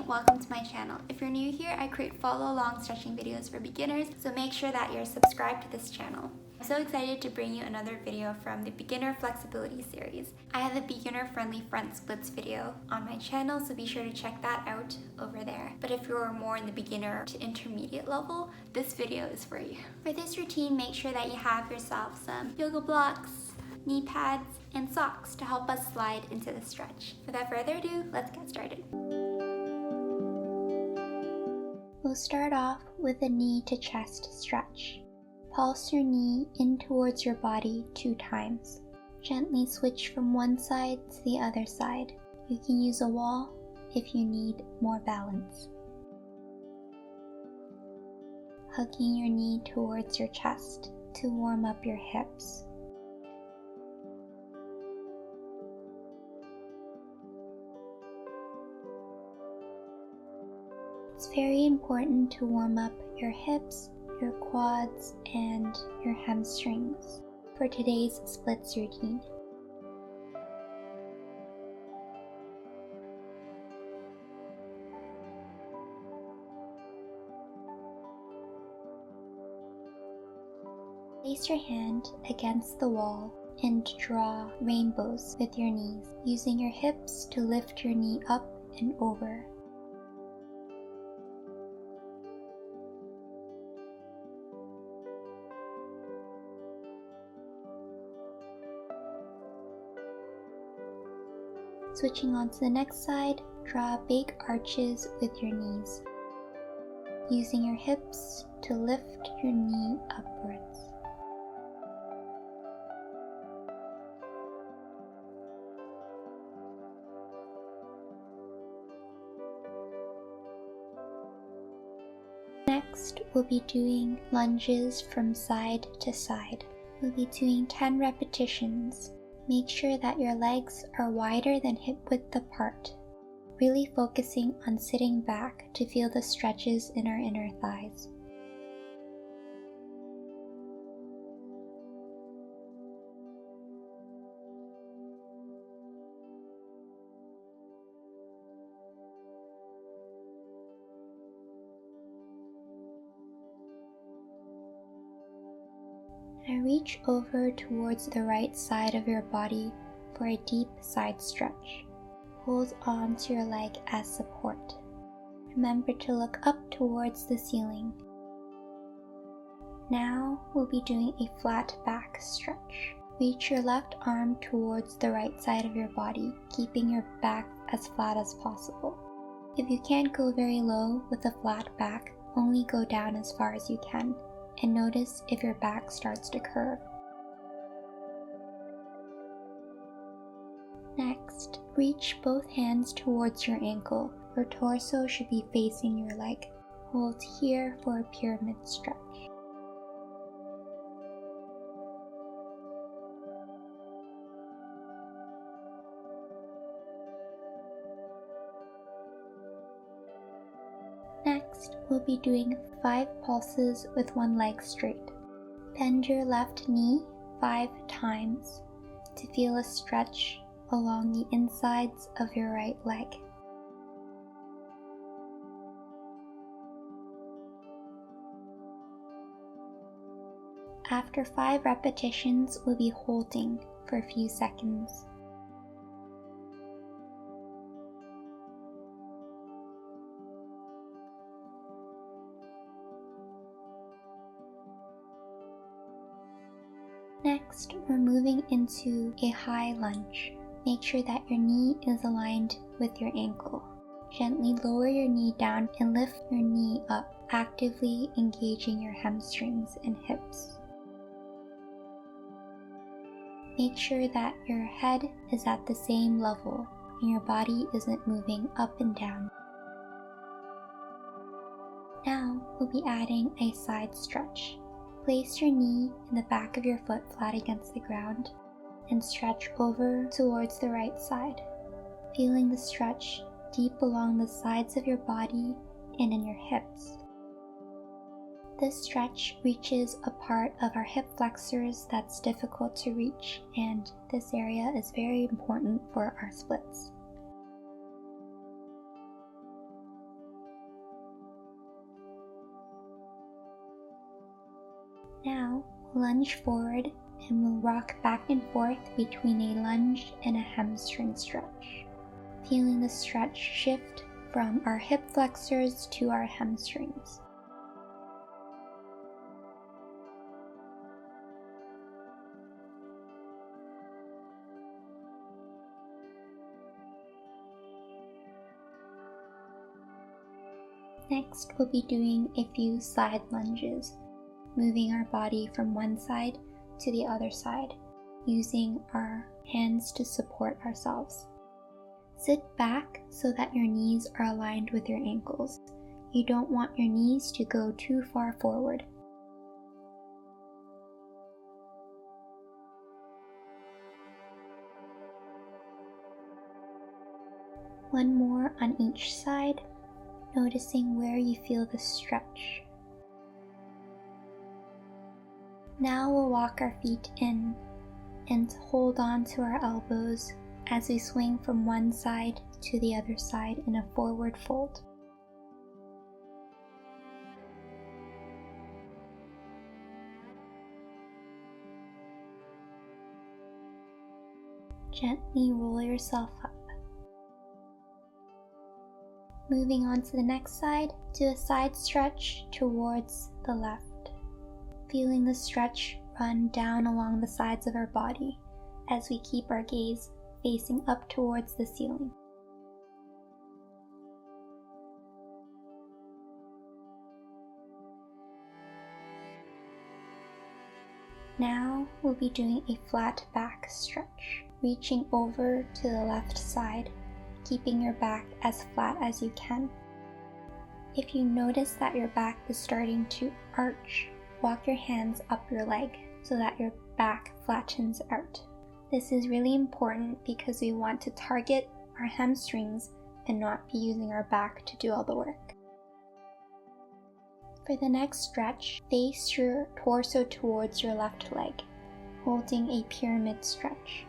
and welcome to my channel. If you're new here, I create follow-along stretching videos for beginners, so make sure that you're subscribed to this channel. I'm so excited to bring you another video from the Beginner Flexibility series. I have a beginner-friendly front splits video on my channel, so be sure to check that out over there. But if you're more in the beginner to intermediate level, this video is for you. For this routine, make sure that you have yourself some yoga blocks, knee pads, and socks to help us slide into the stretch. Without further ado, let's get started. We'll start off with a knee to chest stretch. Pulse your knee in towards your body 2 times. Gently switch from one side to the other side. You can use a wall if you need more balance. Hugging your knee towards your chest to warm up your hips. It's very important to warm up your hips, your quads, and your hamstrings for today's splits routine. Place your hand against the wall and draw rainbows with your knees, using your hips to lift your knee up and over. Switching on to the next side, draw big arches with your knees, using your hips to lift your knee upwards. Next, we'll be doing lunges from side to side. We'll be doing 10 repetitions. Make sure that your legs are wider than hip width apart, really focusing on sitting back to feel the stretches in our inner thighs. Now reach over towards the right side of your body for a deep side stretch. Hold on to your leg as support. Remember to look up towards the ceiling. Now we'll be doing a flat back stretch. Reach your left arm towards the right side of your body, keeping your back as flat as possible. If you can't go very low with a flat back, only go down as far as you can, and notice if your back starts to curve. Next, reach both hands towards your ankle. Your torso should be facing your leg. Hold here for a pyramid stretch. Next, we'll be doing 5 pulses with one leg straight. Bend your left knee 5 times to feel a stretch along the insides of your right leg. After 5 repetitions, we'll be holding for a few seconds. Next, we're moving into a high lunge. Make sure that your knee is aligned with your ankle. Gently lower your knee down and lift your knee up, actively engaging your hamstrings and hips. Make sure that your head is at the same level and your body isn't moving up and down. Now, we'll be adding a side stretch. Place your knee in the back of your foot flat against the ground and stretch over towards the right side, feeling the stretch deep along the sides of your body and in your hips. This stretch reaches a part of our hip flexors that's difficult to reach, and this area is very important for our splits. Now, lunge forward and we'll rock back and forth between a lunge and a hamstring stretch, feeling the stretch shift from our hip flexors to our hamstrings. Next, we'll be doing a few side lunges, moving our body from one side to the other side, using our hands to support ourselves. Sit back so that your knees are aligned with your ankles. You don't want your knees to go too far forward. One more on each side, noticing where you feel the stretch. Now we'll walk our feet in and hold on to our elbows as we swing from one side to the other side in a forward fold. Gently roll yourself up. Moving on to the next side, do a side stretch towards the left. Feeling the stretch run down along the sides of our body as we keep our gaze facing up towards the ceiling. Now we'll be doing a flat back stretch, reaching over to the left side, keeping your back as flat as you can. If you notice that your back is starting to arch, walk your hands up your leg so that your back flattens out. This is really important because we want to target our hamstrings and not be using our back to do all the work. For the next stretch, face your torso towards your left leg, holding a pyramid stretch.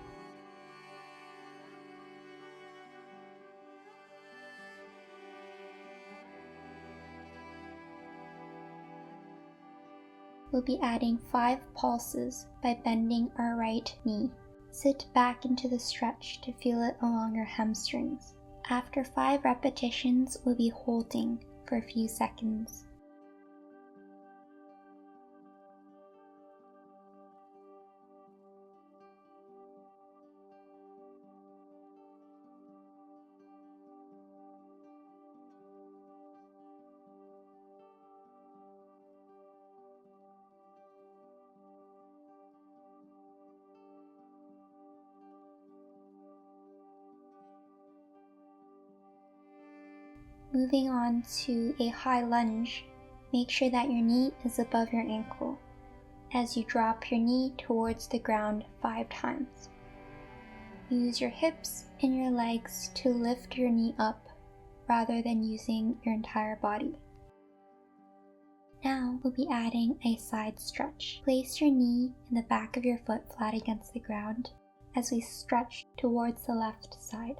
We'll be adding 5 pulses by bending our right knee. Sit back into the stretch to feel it along your hamstrings. After 5 repetitions, we'll be holding for a few seconds. Moving on to a high lunge, make sure that your knee is above your ankle as you drop your knee towards the ground 5 times. Use your hips and your legs to lift your knee up rather than using your entire body. Now we'll be adding a side stretch. Place your knee and the back of your foot flat against the ground as we stretch towards the left side.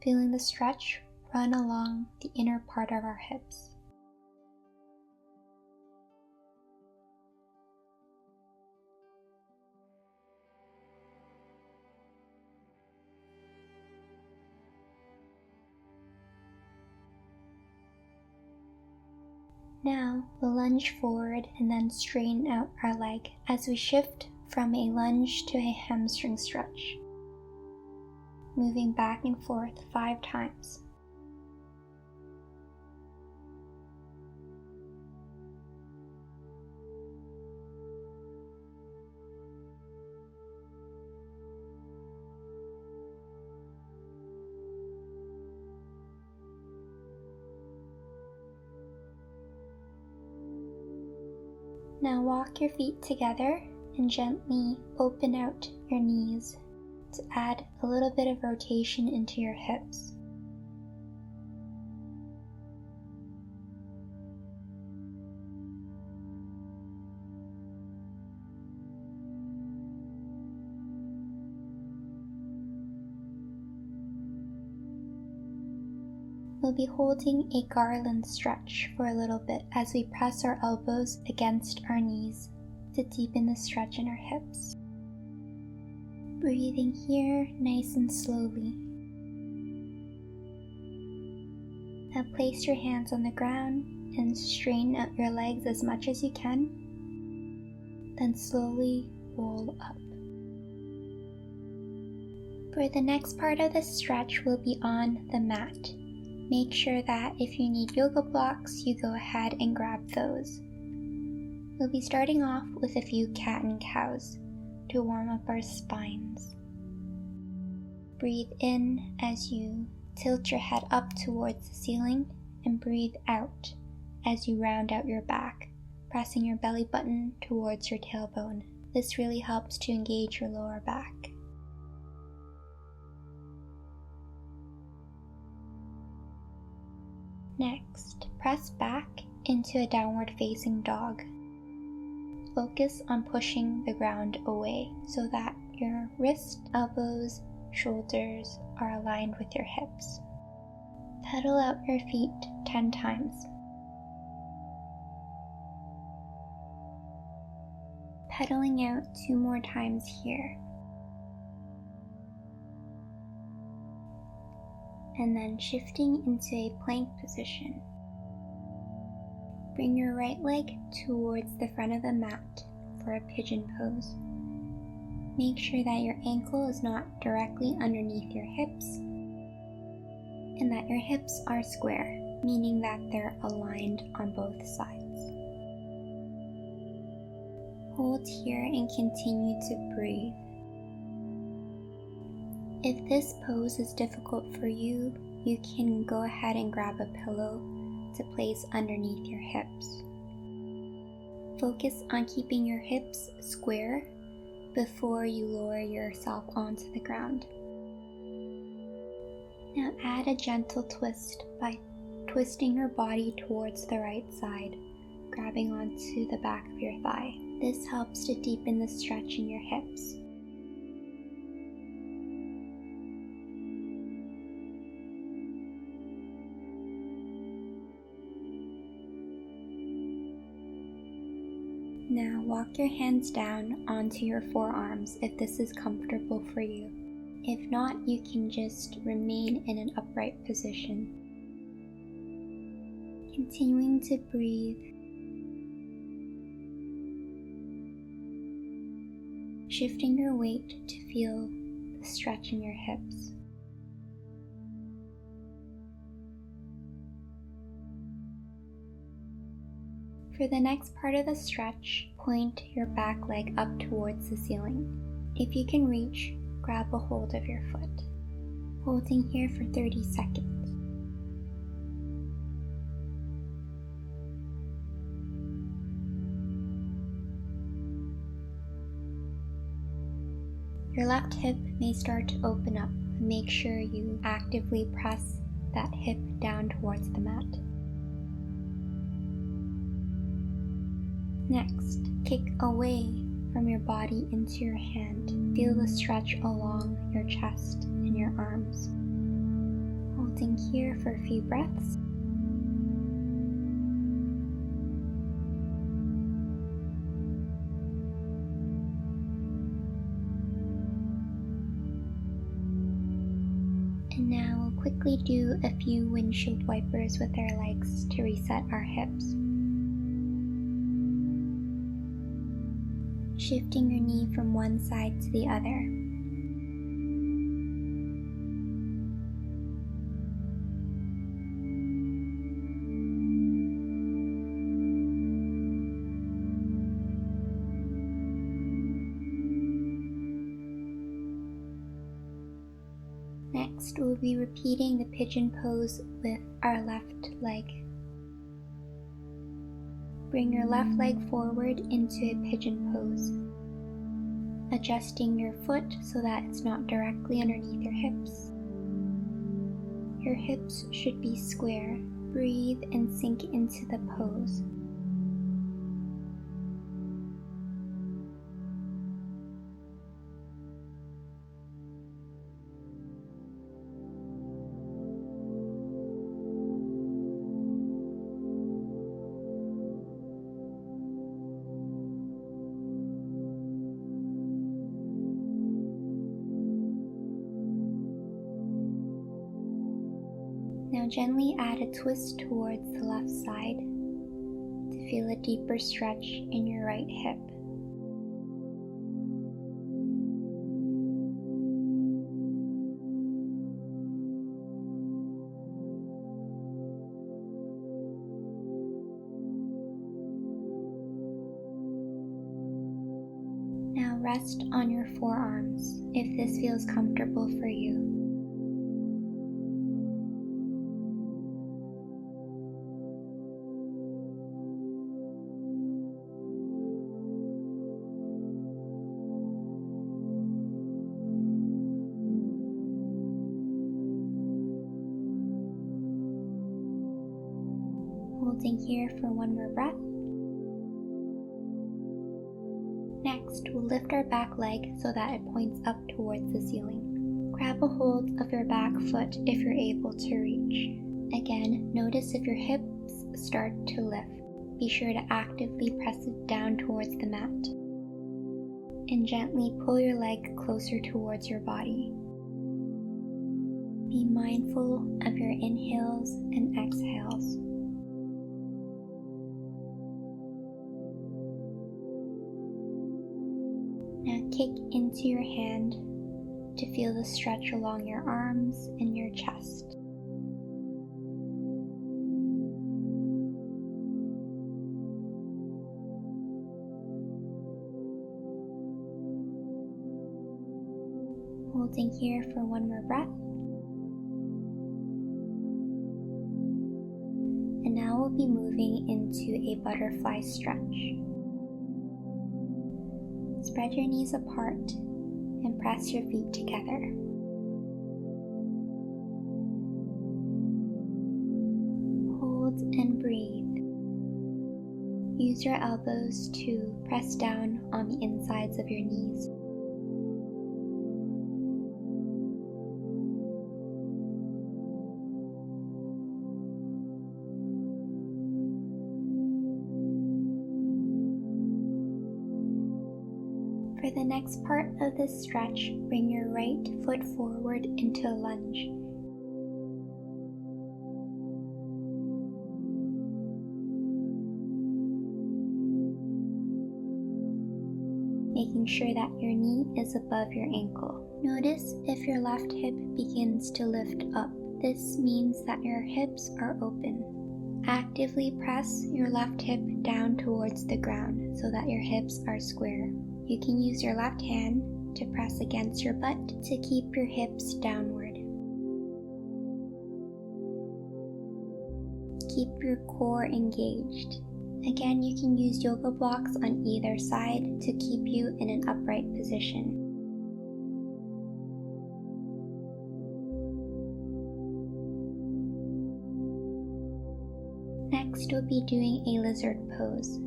Feeling the stretch run along the inner part of our hips. Now we'll lunge forward and then straighten out our leg as we shift from a lunge to a hamstring stretch, moving back and forth 5 times. Now walk your feet together and gently open out your knees to add a little bit of rotation into your hips. We'll be holding a garland stretch for a little bit as we press our elbows against our knees to deepen the stretch in our hips. Breathing here nice and slowly. Now place your hands on the ground and straighten out your legs as much as you can. Then slowly roll up. For the next part of the stretch, we'll be on the mat. Make sure that if you need yoga blocks, you go ahead and grab those. We'll be starting off with a few cat and cows to warm up our spines. Breathe in as you tilt your head up towards the ceiling and breathe out as you round out your back, pressing your belly button towards your tailbone. This really helps to engage your lower back. Next, press back into a downward facing dog. Focus on pushing the ground away so that your wrists, elbows, shoulders are aligned with your hips. Pedal out your feet 10 times. Pedaling out 2 more times here. And then shifting into a plank position. Bring your right leg towards the front of the mat for a pigeon pose. Make sure that your ankle is not directly underneath your hips and that your hips are square, meaning that they're aligned on both sides. Hold here and continue to breathe. If this pose is difficult for you, you can go ahead and grab a pillow to place underneath your hips. Focus on keeping your hips square before you lower yourself onto the ground. Now add a gentle twist by twisting your body towards the right side, grabbing onto the back of your thigh. This helps to deepen the stretch in your hips. Now walk your hands down onto your forearms if this is comfortable for you. If not, you can just remain in an upright position. Continuing to breathe. Shifting your weight to feel the stretch in your hips. For the next part of the stretch, point your back leg up towards the ceiling. If you can reach, grab a hold of your foot. Holding here for 30 seconds. Your left hip may start to open up. Make sure you actively press that hip down towards the mat. Next, kick away from your body into your hand. Feel the stretch along your chest and your arms. Holding here for a few breaths. And now we'll quickly do a few windshield wipers with our legs to reset our hips. Shifting your knee from one side to the other. Next, we'll be repeating the pigeon pose with our left leg. Bring your left leg forward into a pigeon pose, adjusting your foot so that it's not directly underneath your hips. Your hips should be square. Breathe and sink into the pose. Now gently add a twist towards the left side to feel a deeper stretch in your right hip. Now rest on your forearms if this feels comfortable for you. Holding here for one more breath. Next, we'll lift our back leg so that it points up towards the ceiling. Grab a hold of your back foot if you're able to reach. Again, notice if your hips start to lift. Be sure to actively press it down towards the mat. And gently pull your leg closer towards your body. Be mindful of your inhales and exhales. Now kick into your hand to feel the stretch along your arms and your chest. Holding here for one more breath. And now we'll be moving into a butterfly stretch. Spread your knees apart and press your feet together. Hold and breathe. Use your elbows to press down on the insides of your knees. For the next part of this stretch, bring your right foot forward into a lunge. Making sure that your knee is above your ankle. Notice if your left hip begins to lift up. This means that your hips are open. Actively press your left hip down towards the ground so that your hips are square. You can use your left hand to press against your butt to keep your hips downward. Keep your core engaged. Again, you can use yoga blocks on either side to keep you in an upright position. Next, we'll be doing a lizard pose.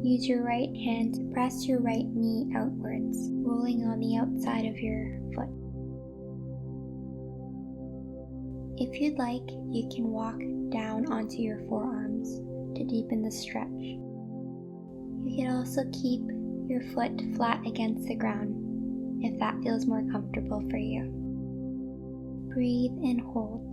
Use your right hand to press your right knee outwards, rolling on the outside of your foot. If you'd like, you can walk down onto your forearms to deepen the stretch. You can also keep your foot flat against the ground if that feels more comfortable for you. Breathe and hold.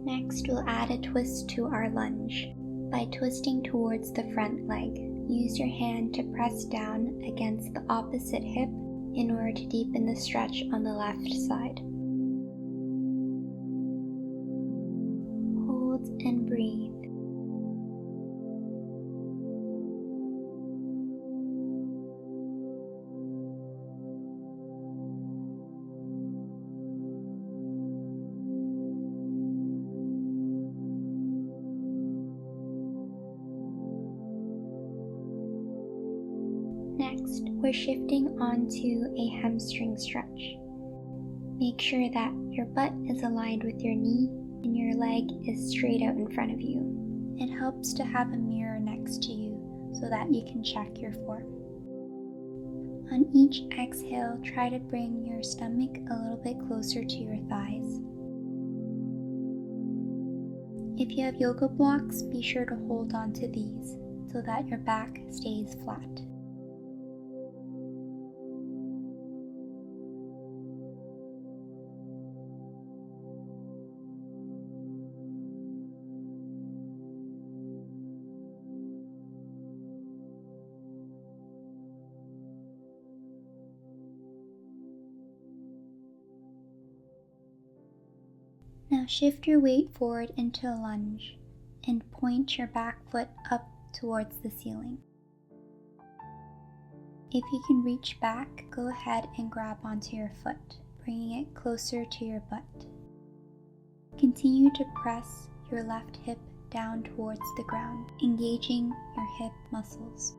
Next, we'll add a twist to our lunge. By twisting towards the front leg, use your hand to press down against the opposite hip in order to deepen the stretch on the left side. Hold and breathe. Next, we're shifting onto a hamstring stretch. Make sure that your butt is aligned with your knee and your leg is straight out in front of you. It helps to have a mirror next to you so that you can check your form. On each exhale, try to bring your stomach a little bit closer to your thighs. If you have yoga blocks, be sure to hold on to these so that your back stays flat. Now shift your weight forward into a lunge and point your back foot up towards the ceiling. If you can reach back, go ahead and grab onto your foot, bringing it closer to your butt. Continue to press your left hip down towards the ground, engaging your hip muscles.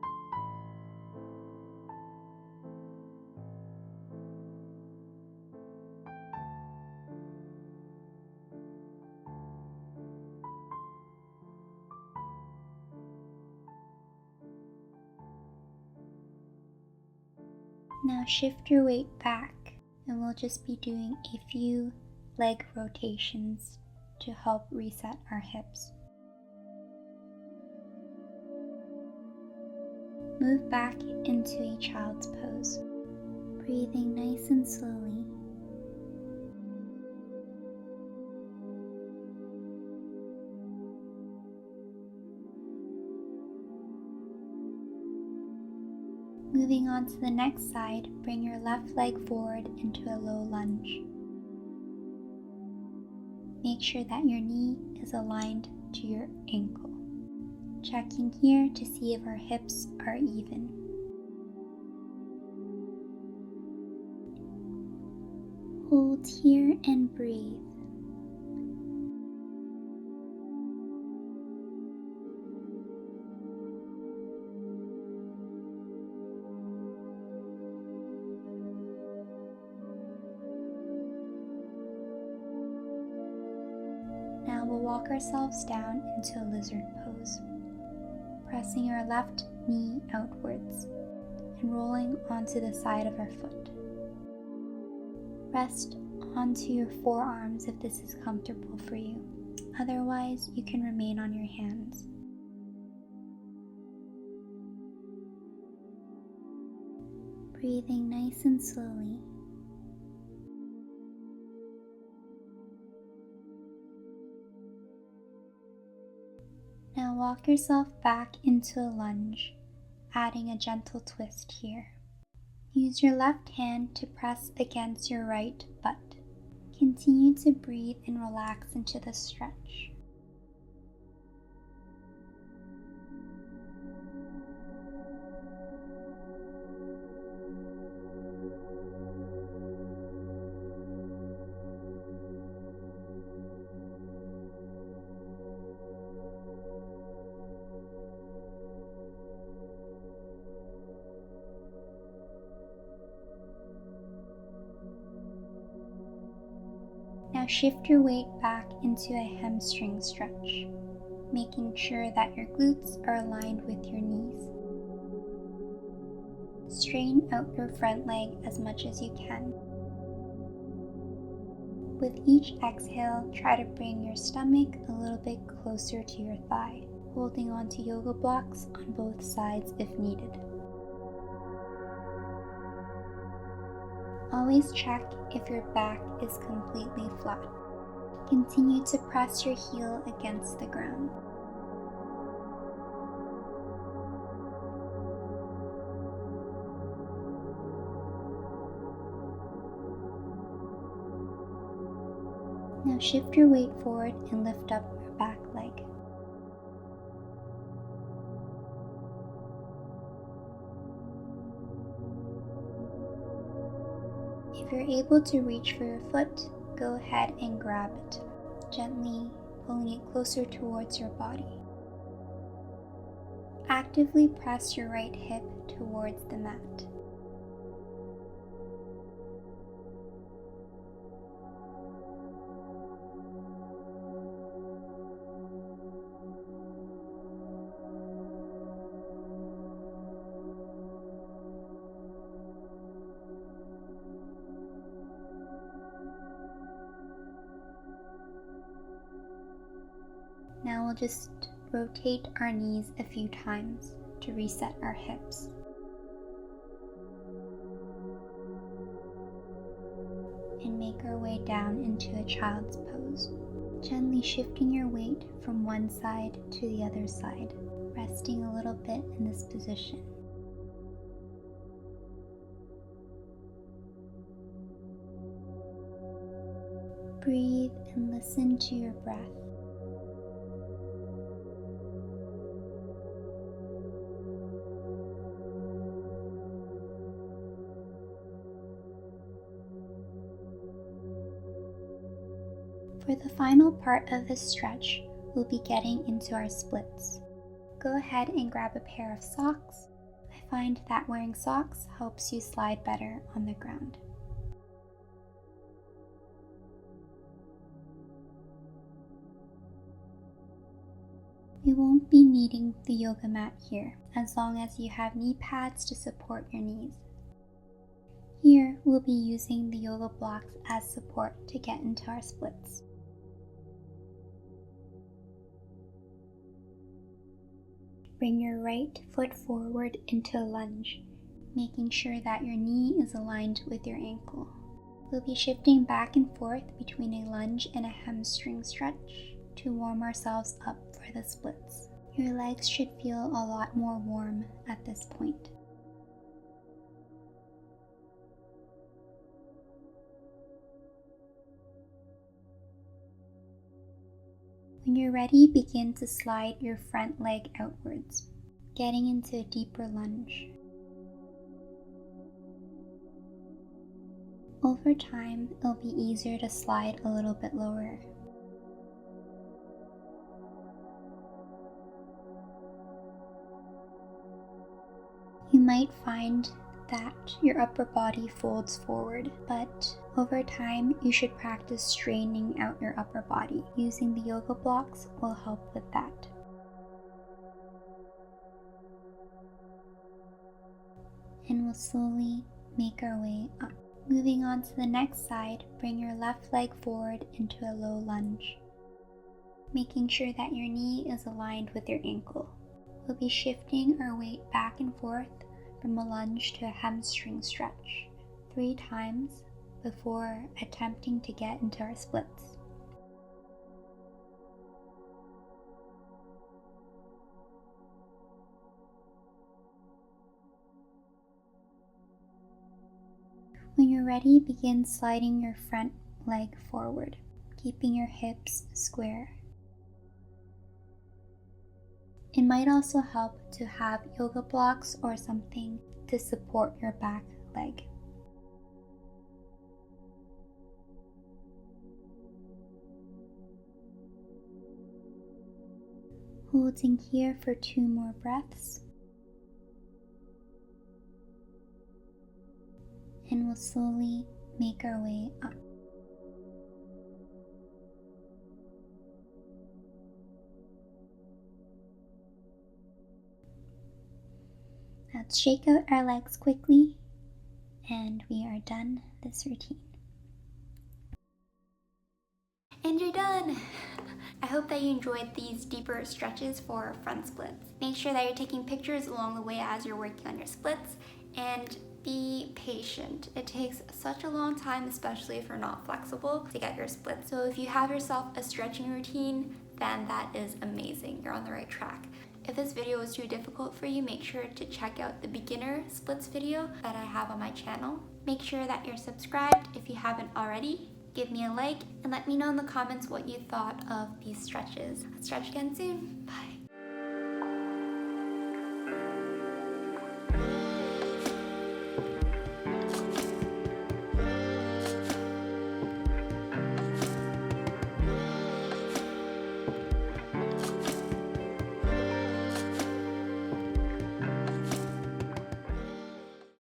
Now shift your weight back, and we'll just be doing a few leg rotations to help reset our hips. Move back into a child's pose, breathing nice and slowly. Moving on to the next side, bring your left leg forward into a low lunge. Make sure that your knee is aligned to your ankle. Checking here to see if our hips are even. Hold here and breathe. Now we'll walk ourselves down into a lizard pose, pressing our left knee outwards and rolling onto the side of our foot. Rest onto your forearms if this is comfortable for you. Otherwise, you can remain on your hands. Breathing nice and slowly. Now walk yourself back into a lunge, adding a gentle twist here. Use your left hand to press against your right butt. Continue to breathe and relax into the stretch. Now shift your weight back into a hamstring stretch, making sure that your glutes are aligned with your knees. Straighten out your front leg as much as you can. With each exhale, try to bring your stomach a little bit closer to your thigh, holding on to yoga blocks on both sides if needed. Always check if your back is completely flat. Continue to press your heel against the ground. Now shift your weight forward and lift up your back leg. If you're able to reach for your foot, go ahead and grab it, gently pulling it closer towards your body. Actively press your right hip towards the mat. we'll just rotate our knees a few times to reset our hips. And make our way down into a child's pose, gently shifting your weight from one side to the other side, resting a little bit in this position. Breathe and listen to your breath. For the final part of this stretch, we'll be getting into our splits. Go ahead and grab a pair of socks. I find that wearing socks helps you slide better on the ground. You won't be needing the yoga mat here, as long as you have knee pads to support your knees. Here, we'll be using the yoga blocks as support to get into our splits. Bring your right foot forward into a lunge, making sure that your knee is aligned with your ankle. We'll be shifting back and forth between a lunge and a hamstring stretch to warm ourselves up for the splits. Your legs should feel a lot more warm at this point. When you're ready, begin to slide your front leg outwards, getting into a deeper lunge. Over time, it'll be easier to slide a little bit lower. You might find that your upper body folds forward, but over time you should practice straightening out your upper body. Using the yoga blocks will help with that. And we'll slowly make our way up. Moving on to the next side, bring your left leg forward into a low lunge, making sure that your knee is aligned with your ankle. We'll be shifting our weight back and forth from a lunge to a hamstring stretch 3 times before attempting to get into our splits. When you're ready, begin sliding your front leg forward, keeping your hips square. It might also help to have yoga blocks or something to support your back leg. Holding here for 2 more breaths. And we'll slowly make our way up. Let's shake out our legs quickly, and we are done this routine. And you're done! I hope that you enjoyed these deeper stretches for front splits. Make sure that you're taking pictures along the way as you're working on your splits, and be patient. It takes such a long time, especially if you're not flexible, to get your splits. So if you have yourself a stretching routine, then that is amazing. You're on the right track. If this video was too difficult for you, make sure to check out the beginner splits video that I have on my channel. Make sure that you're subscribed if you haven't already. Give me a like and let me know in the comments what you thought of these stretches. Let's stretch again soon. Bye.